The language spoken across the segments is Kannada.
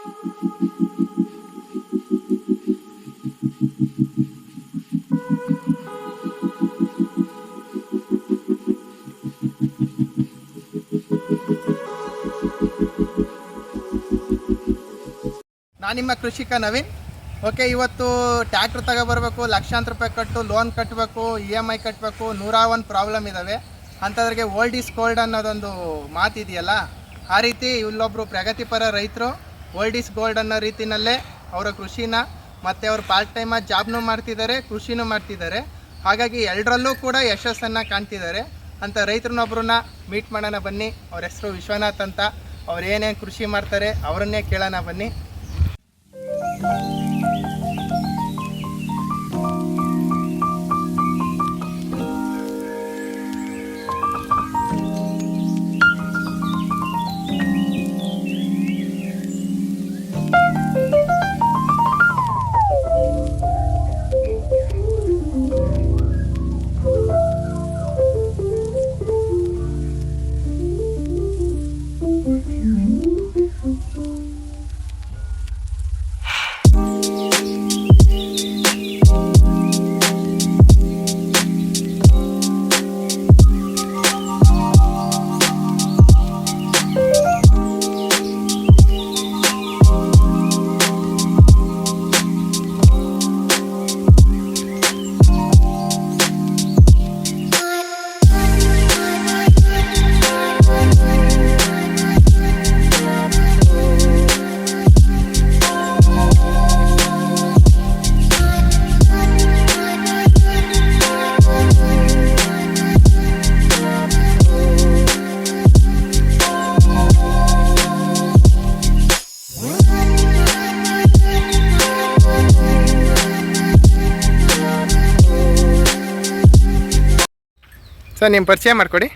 ನಾನು ನಿಮ್ಮ ಕೃಷಿಕ ನವೀನ್. ಓಕೆ, ಇವತ್ತು ಟ್ಯಾಕ್ಟ್ರ್ ತಗೊಬರ್ಬೇಕು, ಲಕ್ಷಾಂತರ ರೂಪಾಯಿ ಕಟ್ಟು ಲೋನ್ ಕಟ್ಟಬೇಕು, EMI ಕಟ್ಟಬೇಕು, 101 ಪ್ರಾಬ್ಲಮ್ ಇದ್ದಾವೆ. ಅಂಥದ್ರಿಗೆ ಓಲ್ಡ್ ಈಸ್ ಗೋಲ್ಡ್ ಅನ್ನೋದೊಂದು ಮಾತಿದೆಯಲ್ಲ, ಆ ರೀತಿ ಇಲ್ಲೊಬ್ಬರು ಪ್ರಗತಿಪರ ರೈತರು ಓಲ್ಡ್ ಈಸ್ ಗೋಲ್ಡ್ ಅನ್ನೋ ರೀತಿಯಲ್ಲೇ ಅವರ ಕೃಷಿನ ಮತ್ತು ಅವರು ಪಾರ್ಟ್ ಟೈಮಾಗಿ ಜಾಬ್ನೂ ಮಾಡ್ತಿದ್ದಾರೆ, ಕೃಷಿನೂ ಮಾಡ್ತಿದ್ದಾರೆ. ಹಾಗಾಗಿ ಎಲ್ಲರಲ್ಲೂ ಕೂಡ ಯಶಸ್ಸನ್ನು ಕಾಣ್ತಿದ್ದಾರೆ. ಅಂಥ ರೈತರನ್ನೊಬ್ಬರನ್ನ ಮೀಟ್ ಮಾಡೋಣ ಬನ್ನಿ. ಅವ್ರ ಹೆಸರು ವಿಶ್ವನಾಥ್ ಅಂತ. ಅವ್ರು ಏನೇನು ಕೃಷಿ ಮಾಡ್ತಾರೆ ಅವರನ್ನೇ ಕೇಳೋಣ ಬನ್ನಿ. ಸರ್, ನಿಮ್ಮ ಪರಿಚಯ ಮಾಡಿಕೊಡಿ.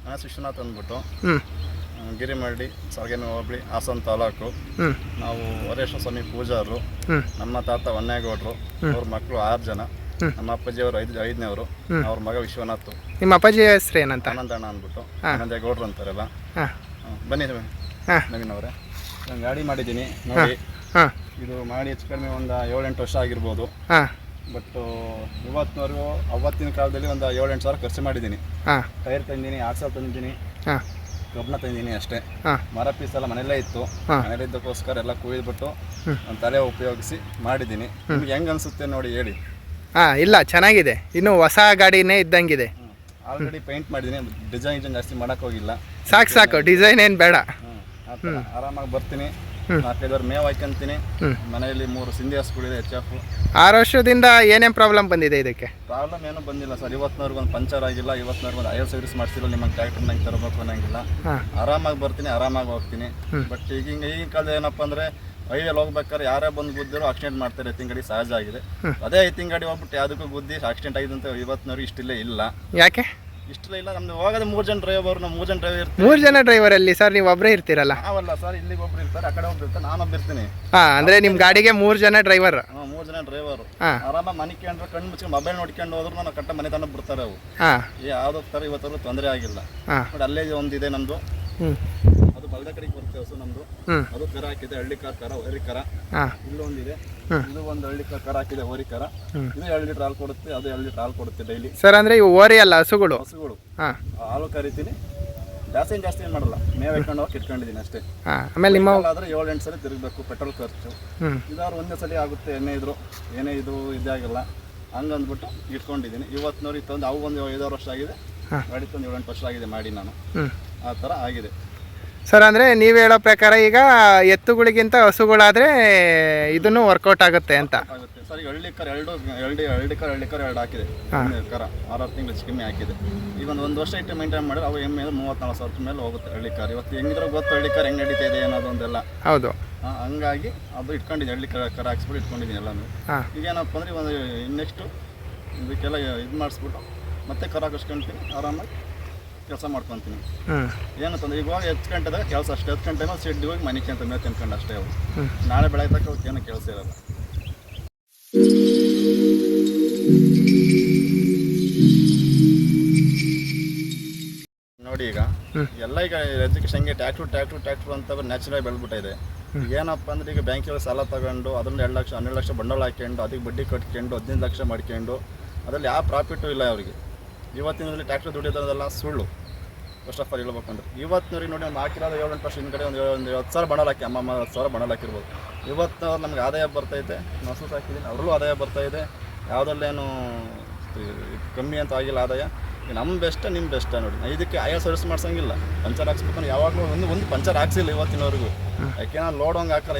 ನಾನು ವಿಶ್ವನಾಥ್ ಅಂದ್ಬಿಟ್ಟು ಗಿರಿಮಳ್ಳಿ ಸಾಗೇನು ಹೋಬಳಿ ಹಾಸನ ತಾಲೂಕು. ನಾವು ವರೇಶ್ವರ ಸ್ವಾಮಿ ಪೂಜಾರರು. ನಮ್ಮ ತಾತ ಹೊನ್ನೇಗೌಡರು, ಅವ್ರ ಮಕ್ಕಳು 6 ಜನ. ನಮ್ಮ ಅಪ್ಪಾಜಿಯವರು 5ನೇವರು, ಅವ್ರ ಮಗ ವಿಶ್ವನಾಥ್. ನಿಮ್ಮ ಅಪ್ಪಾಜಿ ಹೆಸರು ಏನಂತ? ಆನಂದಣ್ಣ ಅಂದ್ಬಿಟ್ಟು, ಆನಂದೇಗೌಡರು ಅಂತಾರಲ್ಲ. ಬನ್ನಿ ನವೀನ್ ಅವರೇ, ನಾನು ಗಾಡಿ ಮಾಡಿದ್ದೀನಿ ನೋಡಿ. ಇದು ಮಾಡಿ ಹೆಚ್ಚು ಕಡಿಮೆ ಒಂದು 7-8 ವರ್ಷ ಆಗಿರ್ಬೋದು. ಬಟ್ ಇವತ್ತಿನವರೆಗೂ ಅವತ್ತಿನ ಕಾಲದಲ್ಲಿ ಒಂದು 7-8 ಸಾವಿರ ಖರ್ಚು ಮಾಡಿದ್ದೀನಿ. ಟೈರ್ ತಂದಿದ್ದೀನಿ, ಆಕ್ಸಲ್ ತಂದಿದ್ದೀನಿ, ಕಬ್ಬಣ ತಂದಿದ್ದೀನಿ ಅಷ್ಟೇ. ಮರ ಪೀಸ್ ಎಲ್ಲ ಮನೆಯಲ್ಲೇ ಇತ್ತು. ಮನೇಲಿದ್ದಕ್ಕೋಸ್ಕರ ಎಲ್ಲ ಕುಯ್ದುಬಿಟ್ಟು ಒಂದು ತಲೆ ಉಪಯೋಗಿಸಿ ಮಾಡಿದ್ದೀನಿ. ನಿಮ್ಗೆ ಹೆಂಗೆ ಅನಿಸುತ್ತೆ ನೋಡಿ ಹೇಳಿ. ಇಲ್ಲ, ಚೆನ್ನಾಗಿದೆ. ಇನ್ನು ಹೊಸ ಗಾಡಿನೇ ಇದ್ದಂಗಿದೆ. ಆಲ್ರೆಡಿ ಪೇಂಟ್ ಮಾಡಿದ್ದೀನಿ. ಡಿಸೈನ್ ಜಾಸ್ತಿ ಮಾಡೋಕ್ಕೋಗಿಲ್ಲ. ಸಾಕು, ಡಿಸೈನ್ ಏನು ಬೇಡ. ಆರಾಮಾಗಿ ಬರ್ತೀನಿ. 4-5 ಮೇವು ಹಾಕ್ಯಂತೀನಿ. ಮನೆಯಲ್ಲಿ 3 ಸಿಂಧಿ ಹಸುಗಳಿದೆ, HF. 6 ವರ್ಷದಿಂದ ಏನೇನು ಪ್ರಾಬ್ಲಮ್ ಬಂದಿದೆ ಇದಕ್ಕೆ? ಪ್ರಾಬ್ಲಮ್ ಏನೂ ಬಂದಿಲ್ಲ ಸರ್. ಇವತ್ತಿನವ್ರಿಗೆ ಒಂದು ಪಂಚರ್ ಆಗಿಲ್ಲ, ಇವತ್ತಿನವ್ರಿಗೆ ಒಂದು ಆಯಿಲ್ ಸರ್ವಿಸ್ ಮಾಡಿಸಿಲ್ಲ. ನಿಮಗೆ ಟ್ರ್ಯಾಕ್ಟರ್ ನಂಗೆ ತರಬೇಕು ಅನ್ನಂಗಿಲ್ಲ. ಆರಾಮಾಗಿ ಬರ್ತೀನಿ, ಆರಾಮಾಗಿ ಹೋಗ್ತೀನಿ. ಬಟ್ ಈಗಿನ ಕಾಲದ ಏನಪ್ಪ ಅಂದರೆ, ಹೈವೇಲಿ ಹೋಗ್ಬೇಕಾದ್ರೆ ಯಾರೇ ಬಂದು ಗುದ್ದಿರೋ ಆಕ್ಸಿಡೆಂಟ್ ಮಾಡ್ತಾರೆ. ತಿಂಗಡಿ ಸಹಜ ಆಗಿದೆ. ಅದೇ ತಿಂಗಡಿ ಹೋಗ್ಬಿಟ್ಟು ಯಾವುದಕ್ಕೂ ಗುದ್ದಿ ಆಕ್ಸಿಡೆಂಟ್ ಆಗಿದೆ ಅಂತ ಇವತ್ತಿನವ್ರಿಗೆ ಇಷ್ಟಿಲ್ಲೇ ಇಲ್ಲ. ಯಾಕೆ ಇಷ್ಟಲ್ಲ? ಇಲ್ಲ, ನಮ್ದು ಹೋಗೋದು 3 ಜನ ಡ್ರೈವರ್. ನಾವು 3 ಜನ ಡ್ರೈವರ್ ಇರ್ತೀವಿ. 3 ಜನ ಡ್ರೈವರ್ ಅಲ್ಲಿ ಸರ್, ನೀವು ಒಬ್ಬರೇ ಇರ್ತೀರಲ್ಲ? ನಾವಲ್ಲ ಸರ್, ಇಲ್ಲಿಗೆ ಒಬ್ರು ಇರ್ತಾರೆ, ಆ ಕಡೆ ಒಬ್ರು ಇರ್ತಾರೆ, ನಾನೊಬ್ಬ ಇರ್ತೀನಿ. ಅಂದ್ರೆ ನಿಮ್ಮ ಗಾಡಿಗೆ 3 ಜನ ಡ್ರೈವರ್? 3 ಜನ ಡ್ರೈವರು. ಆರಾಮಾಗಿ ಮನೆ ಕೇಂದ್ರ ಕಣ್ಣು ಮುಚ್ಕೊಂಡು ಮೊಬೈಲ್ ನೋಡ್ಕೊಂಡು ಹೋದ್ರು ನಾನು ಕಟ್ಟ ಮನೆ ತನಕ ಬಿಡ್ತಾರೆ ಅವು. ಯಾವ್ದು ಥರ ಇವತ್ತರೂ ತೊಂದರೆ ಆಗಿಲ್ಲ. ಬಟ್ ಅಲ್ಲೇ ಒಂದಿದೆ ನಮ್ದು, ಅದು ಬಲ್ದ ಕಡೆಗೆ ಬರುತ್ತೆ ಹಸು ನಮ್ದು. ಅದು ಕರ ಹಾಕಿದೆ, ಹಳ್ಳಿ ಕರ, ಹೋರಿ ಕರ. ಇಲ್ಲೊಂದಿದೆ, ಇದು ಒಂದು ಹಳ್ಳಿ ಕರ ಹಾಕಿದೆ, ಹೋರಿ ಕರ. ಇದು 2 ಲೀಟರ್ ಹಾಲು ಕೊಡುತ್ತೆ, ಅದು 2 ಲೀಟರ್ ಹಾಲು ಕೊಡುತ್ತೆ ಡೈಲಿ. ಸರ್, ಅಂದ್ರೆ ಇವು ಓರಿ ಅಲ್ಲ, ಹಸುಗಳು? ಹಾಲು ಕರಿತೀನಿ. ಜಾಸ್ತಿ ಏನು ಮಾಡಲ್ಲ, ಮೇವು ಇಟ್ಕೊಂಡು ಹೋಗಿ ಇಟ್ಕೊಂಡಿದ್ದೀನಿ ಅಷ್ಟೇ. ಆಮೇಲೆ ನಿಮ್ಮ ಆದ್ರೆ 7-8 ಸಲ ತಿರುಗಬೇಕು, ಪೆಟ್ರೋಲ್ ಖರ್ಚು. ಇದಾದ್ರು ಒಂದೇ ಸಲ ಆಗುತ್ತೆ. ಏನೇ ಇದು ಇದಾಗಲ್ಲ. ಹಂಗಂದ್ಬಿಟ್ಟು ಇಟ್ಕೊಂಡಿದ್ದೀನಿ. ಇವತ್ತಿನವ್ರಿಗೆ ತಂದು ಅವು ಒಂದು 5-6 ವರ್ಷ ಆಗಿದೆ. ಗಾಡಿ ತಂದು 7-8 ವರ್ಷ ಆಗಿದೆ ಮಾಡಿ ನಾನು. ಆ ಥರ ಆಗಿದೆ ಸರ್. ಅಂದರೆ ನೀವು ಹೇಳೋ ಪ್ರಕಾರ ಈಗ ಎತ್ತುಗಳಿಗಿಂತ ಹಸುಗಳಾದರೆ ಇದನ್ನು ವರ್ಕೌಟ್ ಆಗುತ್ತೆ ಅಂತ? ಆಗುತ್ತೆ ಸರ್. ಈಗ ಹಳ್ಳಿ ಕರ 2 ಹಾಕಿದೆ. ಕರ 6 ತಿಂಗಳು ಕಮ್ಮಿ ಹಾಕಿದೆ. ಈಗ ಒಂದು ವರ್ಷ ಇಟ್ಟು ಮೇಂಟೈನ್ ಮಾಡಿದ್ರೆ ಅವು ಎಮ್ಮೆ 34,000 ರೂಪಾಯಿ ಮೇಲೆ ಹೋಗುತ್ತೆ ಹಳ್ಳಿ ಕಾರ್. ಇವತ್ತು ಹೆಂಗಿದ್ರೆ ಗೊತ್ತು ಹಳ್ಳಿ ಕಾರ್ ಹೆಂಗೆ ನಡೀತಾ ಇದೆ ಅನ್ನೋದು ಒಂದೆಲ್ಲ. ಹೌದು. ಹಂಗಾಗಿ ಅದು ಇಟ್ಕೊಂಡಿದ್ದೀನಿ, ಹಳ್ಳಿ ಕರ ಹಾಕ್ಸ್ಬಿಟ್ಟು ಇಟ್ಕೊಂಡಿದ್ದೀನಿ ಎಲ್ಲನೂ. ಈಗೇನಪ್ಪ ಅಂದರೆ ಒಂದು ನೆಕ್ಸ್ಟು ಇದಕ್ಕೆಲ್ಲ ಇದು ಮಾಡಿಸ್ಬಿಟ್ಟು ಮತ್ತೆ ಕರ ಹಾಕಿಸ್ಕೊಂತೀನಿ, ಆರಾಮಾಗಿ ಕೆಲಸ ಮಾಡ್ಕೊತೀನಿ. ಏನಂತಂದ್ರೆ ಈಗ ಹೋಗಿ 10 ಗಂಟೆದಾಗ ಕೆಲಸ ಅಷ್ಟೇ. 10 ಗಂಟೆ ಮೇಲೆ ಶೆಡ್ಡಿಗೆ ಹೋಗಿ ಮನೆ ಅಂತ ಮೇಲೆ ತಿನ್ಕೊಂಡು ಅಷ್ಟೇ. ಅವು ನಾಳೆ ಬೆಳಗ್ಗೆ ತಕ್ಕ ಅವಕ್ಕೇನೋ ಕೆಲಸ ಇರೋಲ್ಲ. ನೋಡಿ, ಈಗ ಎಲ್ಲ ಈಗ ಎಜುಕೇಷನ್ಗೆ ಟ್ಯಾಕ್ಟ್ರು ಅಂತ ನ್ಯಾಚುರಲ್ ಬೆಳೆದ್ಬಿಟ್ಟಿದೆ. ಏನಪ್ಪ ಅಂದ್ರೆ ಈಗ ಬ್ಯಾಂಕಿಗೆ ಸಾಲ ತಗೊಂಡು ಅದನ್ನ 2 ಲಕ್ಷ 12 ಲಕ್ಷ ಬಂಡವಾಳ ಹಾಕ್ಕೊಂಡು ಅದಕ್ಕೆ ಬಡ್ಡಿ ಕಟ್ಕೊಂಡು 15 ಲಕ್ಷ ಮಾಡ್ಕೊಂಡು ಅದರಲ್ಲಿ ಯಾವ ಪ್ರಾಫಿಟು ಇಲ್ಲ ಅವರಿಗೆ. ಇವತ್ತಿನಲ್ಲಿ ಟ್ಯಾಕ್ಟ್ರ್ ದುಡಿಯೋದೆಲ್ಲ ಸುಳ್ಳು. ಫಸ್ಟ್ ಆಫ್ ಆಲ್ ಹೇಳ್ಬೇಕು ಅಂದ್ರೆ ಇವತ್ತಿನವ್ರಿಗೆ ನೋಡಿ ನಾವು ಹಾಕಿರೋದು 7-8 ವರ್ಷ ಹಿಂದ್ಗಡೆ ಒಂದು 10,000 ಬಂಡವಾಳ ಹಾಕಿ ಅಮ್ಮ 10,000 ಬಂಡವಾಳ ಹಾಕಿರ್ಬೋದು. ಇವತ್ತು ನಮ್ಗೆ ಆದಾಯ ಬರ್ತೈತೆ, ನಸೂಸ್ ಹಾಕಿದ್ದೀನಿ, ಅವರಲ್ಲೂ ಆದಾಯ ಬರ್ತಾಯಿದೆ. ಯಾವುದಲ್ಲೇನು ಕಮ್ಮಿ ಅಂತ ಆಗಿಲ್ಲ ಆದಾಯ. ನಮ್ಮ ಬೆಸ್ಟ್ ನಿಮ್ಮ ಬೆಸ್ಟ್ ನೋಡಿ. ಇದಕ್ಕೆ ಆಯಾ ಸರ್ವಿಸ್ ಮಾಡ್ಸಂಗಿಲ್ಲ. ಪಂಚರ್ ಹಾಕ್ಸ್ಬೇಕು ಯಾವಾಗಲೂ ಒಂದು ಪಂಚರ್ ಹಾಕ್ಸಿಲ್ಲ ಇವತ್ತಿನವರೆಗೂ. ಯಾಕೆ ನಾನು ಲೋಡ್ ಹಂಗೆ ಹಾಕಲ್ಲ.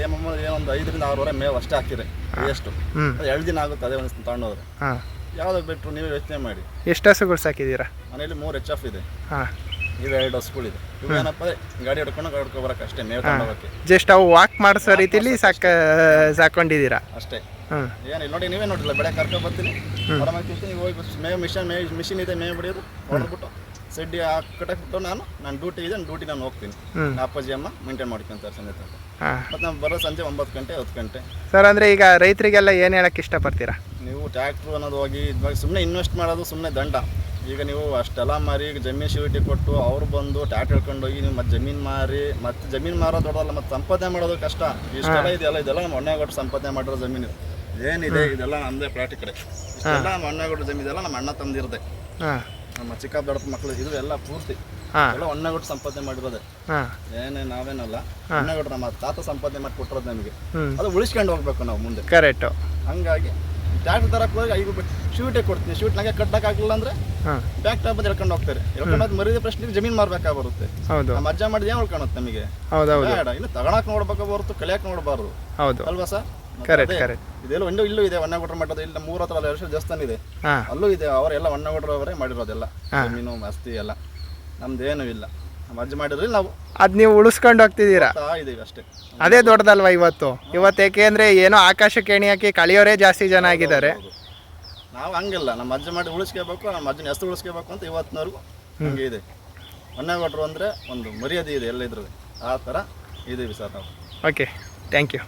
ಏನೊಂದು 5 ರಿಂದ 6 ಮೇವು ಅಷ್ಟೇ ಹಾಕಿರಿ ಎಷ್ಟು ಅದು 2 ದಿನ ಆಗುತ್ತೆ. ಅದೇ ಒಂದು ತಗೊಂಡೋದ್ರೆ ಯಾವ್ದು ಬಿಟ್ಟರು ನೀವು ಯೋಚನೆ ಮಾಡಿ. ಎಷ್ಟು ಹಸುಗಳು ಸಾಕಿದ್ದೀರಾ? ಮನೇಲಿ 3 HF ಇದೆ, ಇವು 2 ಹಸುಗಳಿದೆ. ಇವು ಏನಪ್ಪ ಗಾಡಿ ಹೊಡ್ಕೊಂಡು ಬರೋಕೆ ಅಷ್ಟೇ, ಮೇವು ತಗೊಂಡೋಗಕ್ಕೆ. ಜಸ್ಟ್ ಅವು ವಾಕ್ ಮಾಡಿಸೋ ರೀತಿಲಿ ಸಾಕೊಂಡಿದ್ದೀರಾ ಅಷ್ಟೇ. ಏನಿಲ್ಲ ನೋಡಿ, ನೀವೇ ನೋಡಿಲ್ಲ. ಬೆಳೆ ಕರ್ಕೊಂಡು ಬರ್ತೀನಿ, ಹೊರಮಾಗ್ತೀನಿ, ನೀವು ಹೋಗಿ ಮಿಷಿನ್ ಇದೆ ಮೇವು ಬಿಡೋದು ಹೊಡೆದ್ಬಿಟ್ಟು ಸೆಡ್ಡಿ ಕಟ್ಟಕ್ಬಿಟ್ಟು ನಾನು ಡ್ಯೂಟಿ ಇದೆ, ಡ್ಯೂಟಿ ನಾನು ಹೋಗ್ತೀನಿ. ಅಪ್ಪಾಜಿ ಅಮ್ಮ ಮೇಂಟೈನ್ ಮಾಡ್ಕೊಂತಾರೆ ಸಂಜೆ ತನಕ. ಮತ್ತು ನಾವು ಬರೋ ಸಂಜೆ 9 ಗಂಟೆ 10 ಗಂಟೆ. ಸರ್ ಅಂದರೆ ಈಗ ರೈತರಿಗೆಲ್ಲ ಏನು ಹೇಳಕ್ಕೆ ಇಷ್ಟಪಡ್ತೀರಾ? ನೀವು ಟ್ಯಾಕ್ಟ್ರು ಅನ್ನೋದು ಹೋಗಿ ಸುಮ್ಮನೆ ಇನ್ವೆಸ್ಟ್ ಮಾಡೋದು ಸುಮ್ಮನೆ ದಂಡ. ಈಗ ನೀವು ಅಷ್ಟೆಲ್ಲ ಮಾರಿ ಈಗ ಜಮೀನು ಶ್ಯೂರಿಟಿ ಕೊಟ್ಟು ಅವ್ರು ಬಂದು ಟ್ಯಾಕ್ಟ್ರ್ ಹೇಳ್ಕೊಂಡು ಹೋಗಿ ನೀವು ಮತ್ತೆ ಜಮೀನು ಮಾರಿ ಮತ್ತೆ ಜಮೀನು ಮಾರೋದು ದೊಡ್ಡದಲ್ಲ, ಮತ್ತು ಸಂಪಾದನೆ ಮಾಡೋದು ಕಷ್ಟ. ಇಷ್ಟೆಲ್ಲ ಇದೆಲ್ಲ ನಮ್ಮ ಅಣ್ಣಗೌಡ ಸಂಪಾದನೆ ಮಾಡಿರೋ ಜಮೀನು ಏನಿದೆ ಇದೆಲ್ಲ ನಮ್ಮದೇ ಪ್ಲಾಟ್ ಕಡೆ. ಇಷ್ಟೆಲ್ಲ ನಮ್ಮ ಅಣ್ಣಗೌಡ ಜಮೀನು ಇದೆಲ್ಲ ನಮ್ಮ ಅಣ್ಣ ತಂದಿರದೆ, ನಮ್ಮ ಚಿಕ್ಕ ದೊಡ್ಡ ಮಕ್ಕಳು ಇದು ಎಲ್ಲ ಪೂರ್ತಿ ಎಲ್ಲ ಅಣ್ಣಗೌಡ ಸಂಪಾದನೆ ಮಾಡಿರೋದೆ. ನಾವೇನಲ್ಲ, ಅಣ್ಣಗೌಡ ನಮ್ಮ ತಾತ ಸಂಪಾದನೆ ಮಾಡಿ ಕೊಟ್ಟಿರೋದು ನಮಗೆ. ಅದು ಉಳಿಸ್ಕೊಂಡು ಹೋಗ್ಬೇಕು ನಾವು ಮುಂದೆ. ಕರೆಕ್ಟು. ಹಂಗಾಗಿ ಟ್ಯಾಕ್ಟ್ರ್ ತರಕ್ಕೆ ಹೋಗಿ ಈಗ ಶೂಟೇ ಕೊಡ್ತೀನಿ. ಶೂಟ್ ನಂಗೆ ಕಟ್ಟಕ್ಕಾಗಲಿಲ್ಲ ಅಂದ್ರೆ ಟ್ಯಾಕ್ಟ್ರ್ ಬಂದು ಎಳ್ಕೊಂಡು ಹೋಗ್ತಾರೆ. ಎಳ್ಕೊಂಡು ಮರಿದ ಪ್ರಶ್ನೆ ಜಮೀನು ಮಾರ್ಬೇಕಾ ಬರುತ್ತೆ. ನಮ್ಮ ಅಜ್ಜ ಮಾಡಿದ ಏನು ಉಳ್ಕೊಳುತ್ತೆ ನಮಗೆ? ಬೇಡ, ಇನ್ನು ತಗೊಳಕ್ ನೋಡ್ಬೇಕಾ ಹೊರತು ಕಲಿಯಕ್ ನೋಡಬಾರ್ದು ಅಲ್ವಾ ಸರ್? ಇದೆಲ್ಲ ಇಲ್ಲೂ ಇದೆ ಹೊನ್ನಗೌಡ್ರ ಮಠದ. ಇಲ್ಲಿ 3 ಹತ್ರ 2 ದೇವಸ್ಥಾನ ಇದೆ, ಅಲ್ಲೂ ಇದೆ. ಅವರೆಲ್ಲ ಹೊನ್ನಗೌಡ್ರ ಅವರೇ ಮಾಡಿರೋದೆಲ್ಲ ಜಮೀನು ಆಸ್ತಿ ಎಲ್ಲ. ನಮ್ದೇನು ಇಲ್ಲ, ನಮ್ಮ ಅಜ್ಜ ಮಾಡಿದ್ರಿ ನಾವು ಅದ್ ನೀವು ಉಳಿಸ್ಕೊಂಡು ಹೋಗ್ತಿದ್ದೀರಾ ಇದೀವಿ ಅಷ್ಟೇ. ಅದೇ ದೊಡ್ಡದಲ್ವಾ ಇವತ್ತು ಯಾಕೆಂದ್ರೆ ಏನೋ ಆಕಾಶಕ್ಕೆ ಎಣಿ ಹಾಕಿ ಕಳಿಯೋರೇ ಜಾಸ್ತಿ ಜನ ಆಗಿದ್ದಾರೆ. ನಾವು ಹಂಗಿಲ್ಲ, ನಮ್ಮ ಅಜ್ಜ ಮಾಡಿ ಉಳಿಸ್ಕೋಬೇಕು, ನಮ್ಮ ಅಜ್ಜನ ಹೆಸರು ಉಳಿಸ್ಕೋಬೇಕು ಅಂತ ಇವತ್ತಿನವರೆಗೂ ಹಂಗೆ ಇದೆ. ಹೊನ್ನಗೌಡ್ರು ಅಂದರೆ ಒಂದು ಮರ್ಯಾದೆ ಇದೆ ಎಲ್ಲ ಇದ್ರದ್ದು. ಆ ಥರ ಇದೀವಿ ಸರ್ ನಾವು. Okay, thank you.